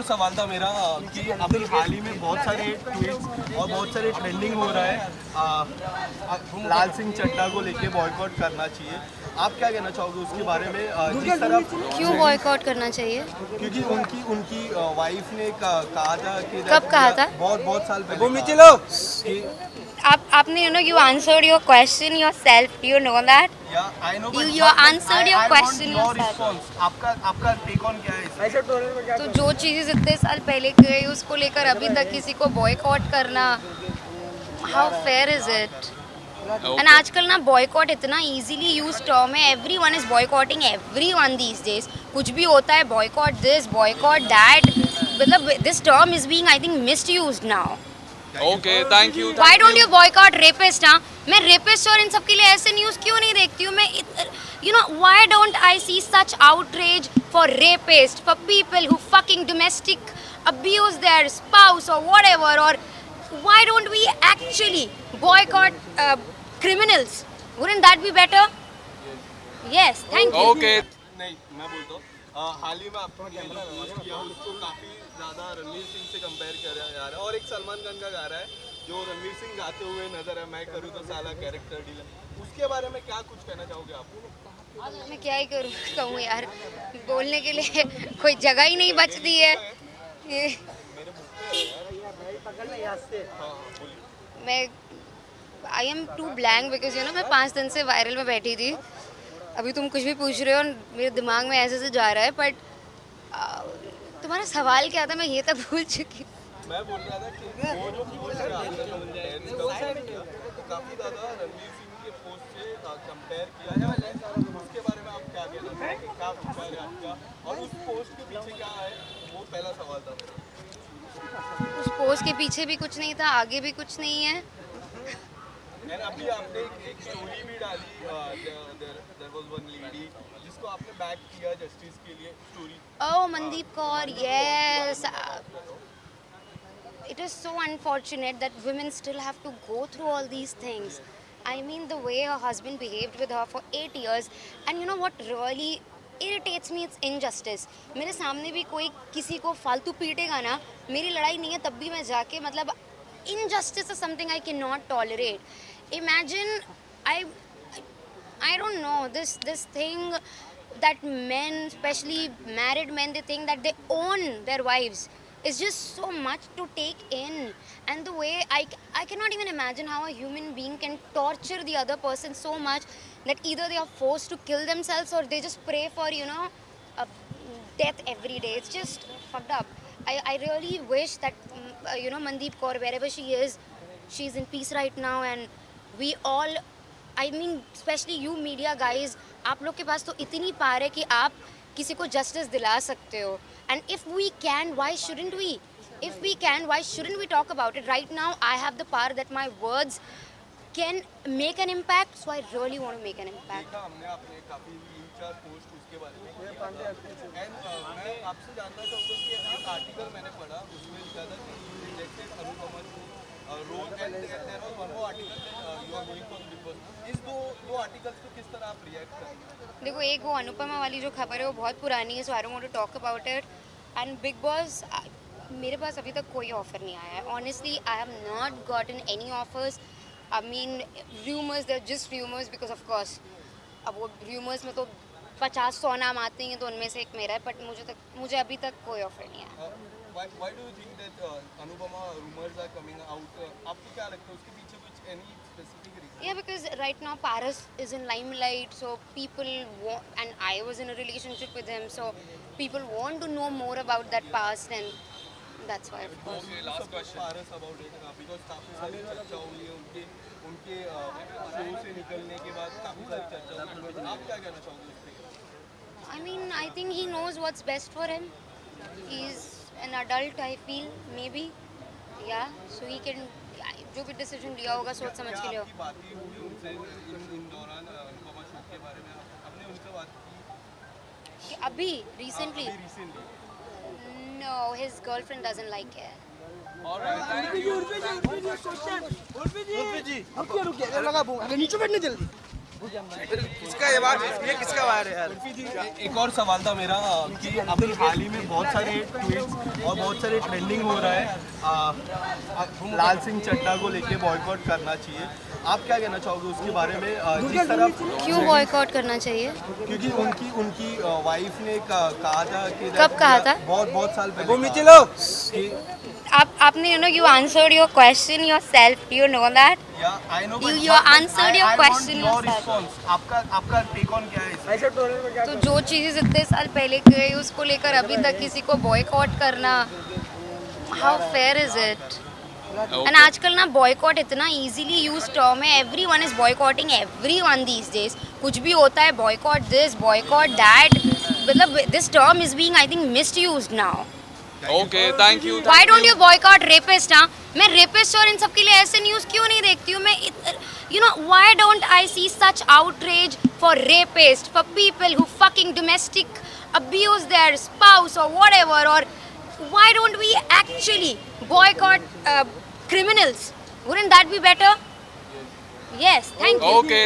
सवाल था मेरा कि अभी हाल ही में बहुत सारे ट्वीट्स और बहुत सारे ट्रेंडिंग हो रहा है लाल सिंह चड्ढा को लेके बॉयकॉट करना चाहिए। आप क्या कहना चाहोगे उसके बारे में? जिस तरह क्यों बॉयकॉट करना चाहिए? क्योंकि उनकी उनकी वाइफ ने कहा था कि कब कहा था? बहुत साल पहले भूमि चलो कि आपने you answered your question yourself. Do you know that? I know, but You answered your question your yourself. response. आपका टेक ऑन क्या है इसमें? ऐसे टोले में क्या तो जो चीज़ें इतने साल पहले गई उसको लेकर अभी तक किसी को बॉयकॉट करना, how fair is it? And आजकल ना बॉयकॉट इतना इजीली यूज टर्म है, everyone is boycotting everyone these days. कुछ भी होता है बॉयकॉट दिस बॉयकॉट दैट, मतलब this term is being I think misused now. Okay thank you. Why don't you boycott rapist? हाँ, मैं रेपिस्ट और इन सब के लिए ऐसे न्यूज़ क्यों नहीं देखती हूँ? मैं why don't I see such outrage for rapists, for people who fucking domestic abuse their spouse or whatever, or why don't we actually boycott criminals? Wouldn't that be better? Yes, thank you. Okay नहीं, मैं बोलता हूँ हाल ही में आपने post किया उसको काफी ज्यादा रणवीर सिंह से कंपेयर किया जा रहा है और एक सलमान खान का गा रहा है जो रणवीर सिंह गाते हुए नजर है, मैं करूँ तो साला कैरेक्टर डीलर। उसके बारे में क्या कुछ कहना चाहोगे आप? मैं क्या ही कहूँ यार, बोलने के लिए कोई जगह ही नहीं बचती है। ये मैं I am too blank because मैं 5 दिन से वायरल में बैठी थी। अभी तुम कुछ भी पूछ रहे हो मेरे दिमाग में ऐसे से जा रहा है, बट तुम्हारा सवाल क्या था मैं ये तक भूल चुकी। मैं बोल रहा था कि वो जो पोस्ट है आपने तो काफी ज्यादा रणवीर सिंह के पोस्ट से कंपेयर किया जा रहा है, उसके बारे में आप क्या कहना चाहेंगे? क्या विचार है आपका और उस पोस्ट के पीछे क्या है? वो पहला सवाल था मेरा। उस पोस्ट के पीछे भी कुछ नहीं था, आगे भी कुछ नहीं है। अभी आपने एक स्टोरी भी डाली, there was one lady जिसको आपने बैक किया जस्टिस के लिए story. Oh, Mandeep Kaur, yes. It is so unfortunate that women still have to go through all these things. I mean, the way her husband behaved with her for 8 years, and you know what really irritates me? It's injustice. मेरे सामने भी कोई किसी को फालतू पीटेगा ना, मेरी लड़ाई नहीं है तब भी मैं जाके मतलब injustice is something I cannot tolerate. Imagine, I don't know, this thing that men, especially married men, they think that they own their wives. It's just so much to take in, and the way I cannot even imagine how a human being can torture the other person so much that either they are forced to kill themselves or they just pray for death every day. It's just fucked up. I really wish that Mandeep Kaur, wherever she is, she's in peace right now, and we all, I mean especially you media guys, आप लोग के पास तो इतनी power है कि आप किसी को जस्टिस दिला सकते हो, and if we can, why shouldn't we? If we can, why shouldn't we talk about it? Right now I have the power that my words can make an impact, so I really want to make an impact. देखा हमने आपने काफी 3-4 post उसके बारे में किया and मैं आपसे जानना चाहूँगा कि एक आर्टिकल मैंने पढ़ा उसमें लिखा था कि you rejected Anupama role and there was one more article that you are going for Bigg Boss. इस दो आर्टिकल्स को किस तरह आप रिएक्ट करेंगे? देखो, एक वो अनुपमा वाली जो खबर है वो बहुत पुरानी है, so I don't want to talk about it. And Bigg Boss, मेरे पास अभी तक कोई ऑफर नहीं आया है। Honestly I have not gotten any offers. I mean rumours, they're just rumours because of course अब वो रूमर्स में तो 50-100 नाम आते हैं, तो उनमें से एक मेरा है, बट मुझे अभी तक कोई ऑफर नहीं आया। Why do you think that Anupama rumors are coming out? आपको क्या लगता है उसके पीछे कुछ any specific reason? Yeah, because right now Paras is in limelight, so people want, and I was in a relationship with him, so people want to know more about that past, and that's why. Of course. Okay, last question. Paras about it because काफी सारी चर्चा हुई है उनके show से निकलने के बाद काफी सारी चर्चा हुई है। आप क्या कहना चाहोगे उस पे? I mean, I think he knows what's best for him. He's an adult, I feel, maybe. Yeah, so he can, जो भी डिसीजन लिया होगा सोच समझ के लिया। आपकी बातें हुई उनसे इन दौरान अनुपमा शो के बारे में आपने उनसे बात की? कि अभी recently? Recently. No, his girlfriend doesn't like it. Alright, thank you. रुकिए, नीचे बैठने जल्दी। किसका ये बात, ये किसका वायर है यार? एक और सवाल था मेरा कि अभी हाल ही में बहुत सारे ट्वीट्स और बहुत सारे ट्रेंडिंग हो रहा है लाल सिंह चड्ढा को लेके बॉयकॉट करना चाहिए। आप क्या कहना चाहोगे उसके बारे में? जिस तरफ क्यों बॉयकॉट करना चाहिए? क्योंकि उनकी वाइफ ने कहा था कि कब कहा था? बहुत साल पहले कहा कि आपने you answered your question yourself. Do you know that? I know, but You answered your question your yourself. response. आपका टेक ऑन क्या है इस तो जो चीज़ इतने साल पहले गई उसको लेकर अभी तक किसी को बॉयकॉट करना, how fair is it? And आजकल ना बॉयकॉट इतना इजीली यूज टर्म है, everyone is boycotting everyone these days. कुछ भी होता है बॉयकॉट दिस बॉयकॉट दैट, मतलब this term is being I think misused now. Okay, thank you. Why don't you boycott rapist? हाँ, मैं रेपिस्ट और इन सब के लिए ऐसे न्यूज़ क्यों नहीं देखती हूँ? मैं why don't I see such outrage for rapist, for people who fucking domestic abuse their spouse और व्हाटएवर, और why don't we actually boycott criminals? Wouldn't that be better? Yes, thank you. Okay.